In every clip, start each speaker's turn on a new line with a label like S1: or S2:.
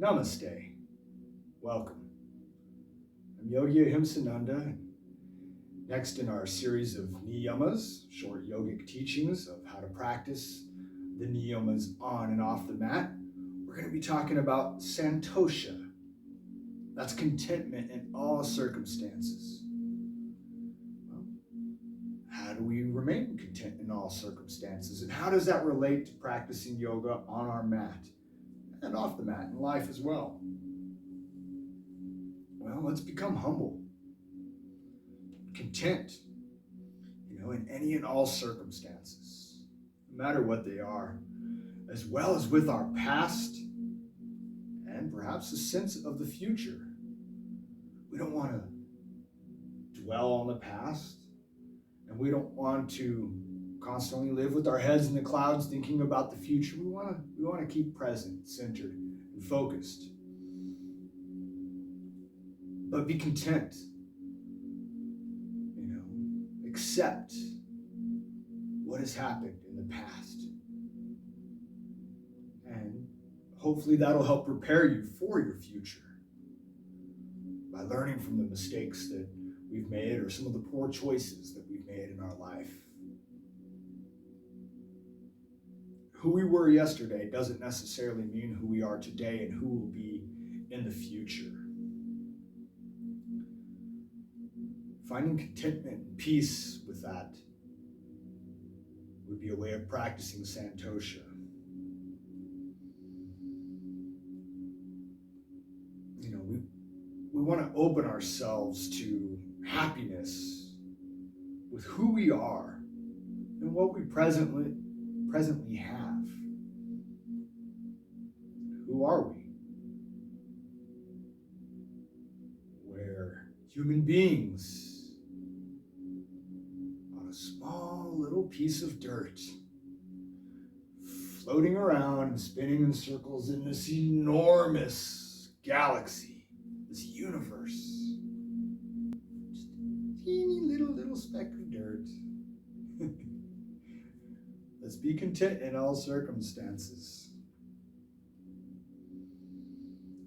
S1: Namaste. Welcome. I'm Yogi Ahimsananda. Next in our series of Niyamas, short yogic teachings of how to practice the Niyamas on and off the mat, we're going to be talking about Santosha. That's contentment in all circumstances. Well, how do we remain content in all circumstances? And how does that relate to practicing yoga on our mat and off the mat in life as well? Well, let's become humble, content, in any and all circumstances, no matter what they are, as well as with our past and perhaps a sense of the future. We don't want to dwell on the past, and we don't want to constantly live with our heads in the clouds thinking about the future. We want to keep present, centered, and focused. But be content. Accept what has happened in the past. And hopefully that'll help prepare you for your future by learning from the mistakes that we've made or some of the poor choices that we've made in our life. Who we were yesterday doesn't necessarily mean who we are today and who we'll be in the future. Finding contentment and peace with that would be a way of practicing Santosha. We want to open ourselves to happiness with who we are and what we presently have. Who are we? We're human beings on a small little piece of dirt, floating around and spinning in circles in this enormous galaxy, this universe. Just a teeny little speck of dirt. Let's be content in all circumstances.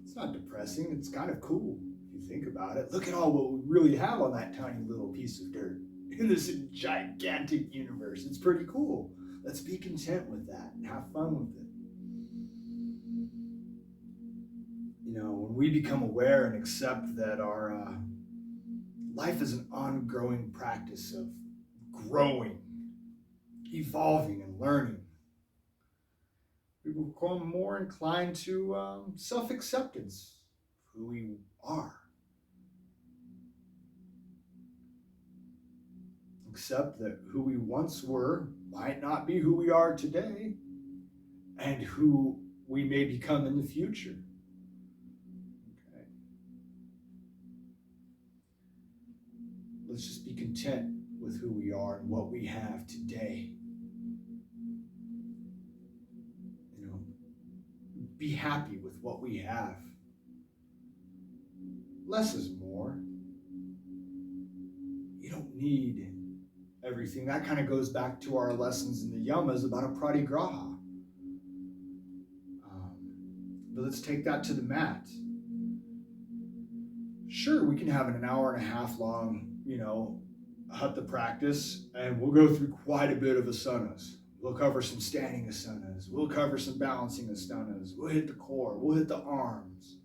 S1: It's not depressing, it's kind of cool if you think about it. Look at all what we really have on that tiny little piece of dirt in this gigantic universe. It's pretty cool. Let's be content with that and have fun with it. When we become aware and accept that our life is an ongoing practice of growing, evolving, and learning, we will become more inclined to self-acceptance of who we are. Accept that who we once were might not be who we are today, and who we may become in the future. Okay. Let's just be content with who we are and what we have today. Be happy with what we have. Less is more. You don't need everything. That kind of goes back to our lessons in the Niyamas about a pratigraha. But let's take that to the mat. Sure, we can have an hour and a half long, hatha practice, and we'll go through quite a bit of asanas. We'll cover some standing asanas. We'll cover some balancing asanas. We'll hit the core. We'll hit the arms.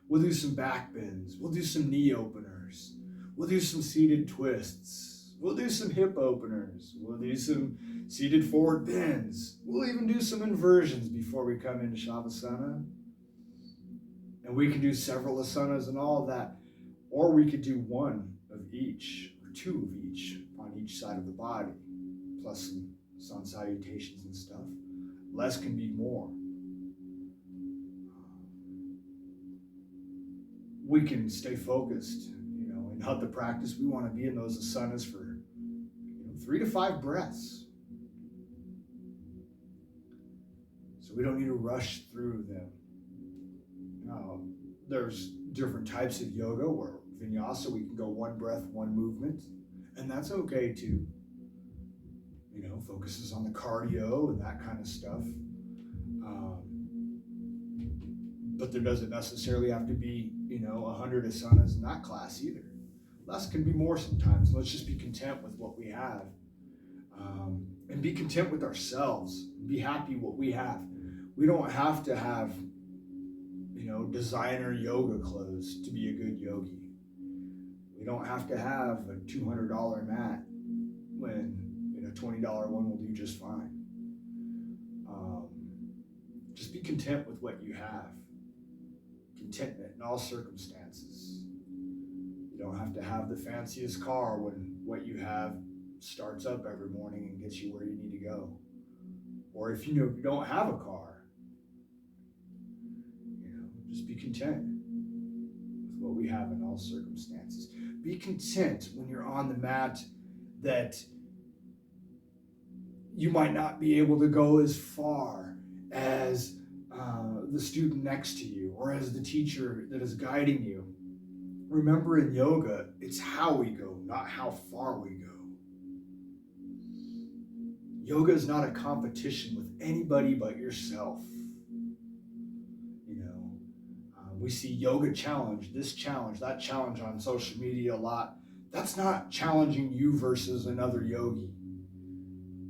S1: We'll do some back bends. We'll do some knee openers. We'll do some seated twists. We'll do some hip openers. We'll do some seated forward bends. We'll even do some inversions before we come into Shavasana. And we can do several asanas and all of that. Or we could do one of each, or two of each, on each side of the body, plus some sun salutations and stuff. Less can be more. We can stay focused. In hatha practice, we want to be in those asanas for 3 to 5 breaths. So we don't need to rush through them. Now, there's different types of yoga where vinyasa, we can go one breath, one movement, and that's okay too. focuses on the cardio and that kind of stuff. But there doesn't necessarily have to be, 100 asanas in that class either. Less can be more sometimes. Let's just be content with what we have. And be content with ourselves. Be happy what we have. We don't have to have, designer yoga clothes to be a good yogi. We don't have to have a $200 mat when a $20 one will do just fine. Just be content with what you have. Contentment in all circumstances. You don't have to have the fanciest car when what you have starts up every morning and gets you where you need to go. Or if you don't have a car, just be content with what we have in all circumstances. Be content when you're on the mat that you might not be able to go as far as the student next to you or as the teacher that is guiding you. Remember, in yoga, it's how we go, not how far we go. Yoga is not a competition with anybody but yourself. We see yoga challenge, this challenge, that challenge on social media a lot. That's not challenging you versus another yogi.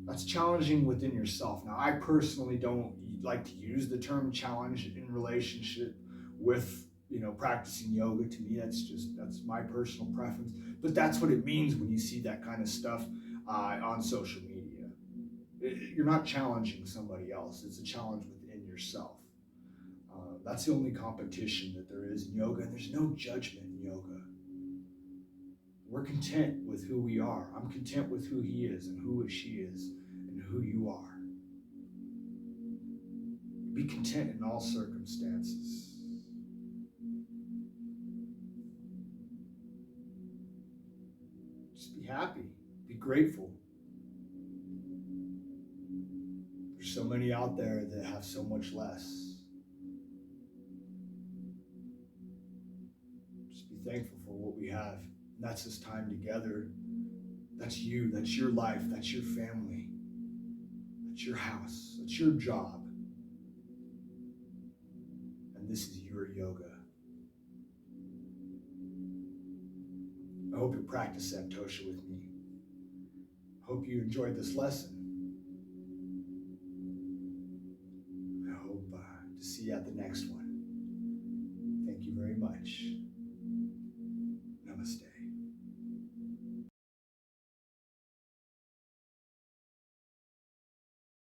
S1: That's challenging within yourself. Now, I personally don't like to use the term challenge in relationship with, practicing yoga. To me, that's my personal preference. But that's what it means when you see that kind of stuff on social media. You're not challenging somebody else. It's a challenge within yourself. That's the only competition that there is in yoga, and there's no judgment in yoga. We're content with who we are. I'm content with who he is and who she is and who you are. Be content in all circumstances. Just be happy. Be grateful. There's so many out there that have so much less. Thankful for what we have. And that's this time together. That's you. That's your life. That's your family. That's your house. That's your job. And this is your yoga. I hope you practice Santosha with me. I hope you enjoyed this lesson. I hope to see you at the next one. Thank you very much.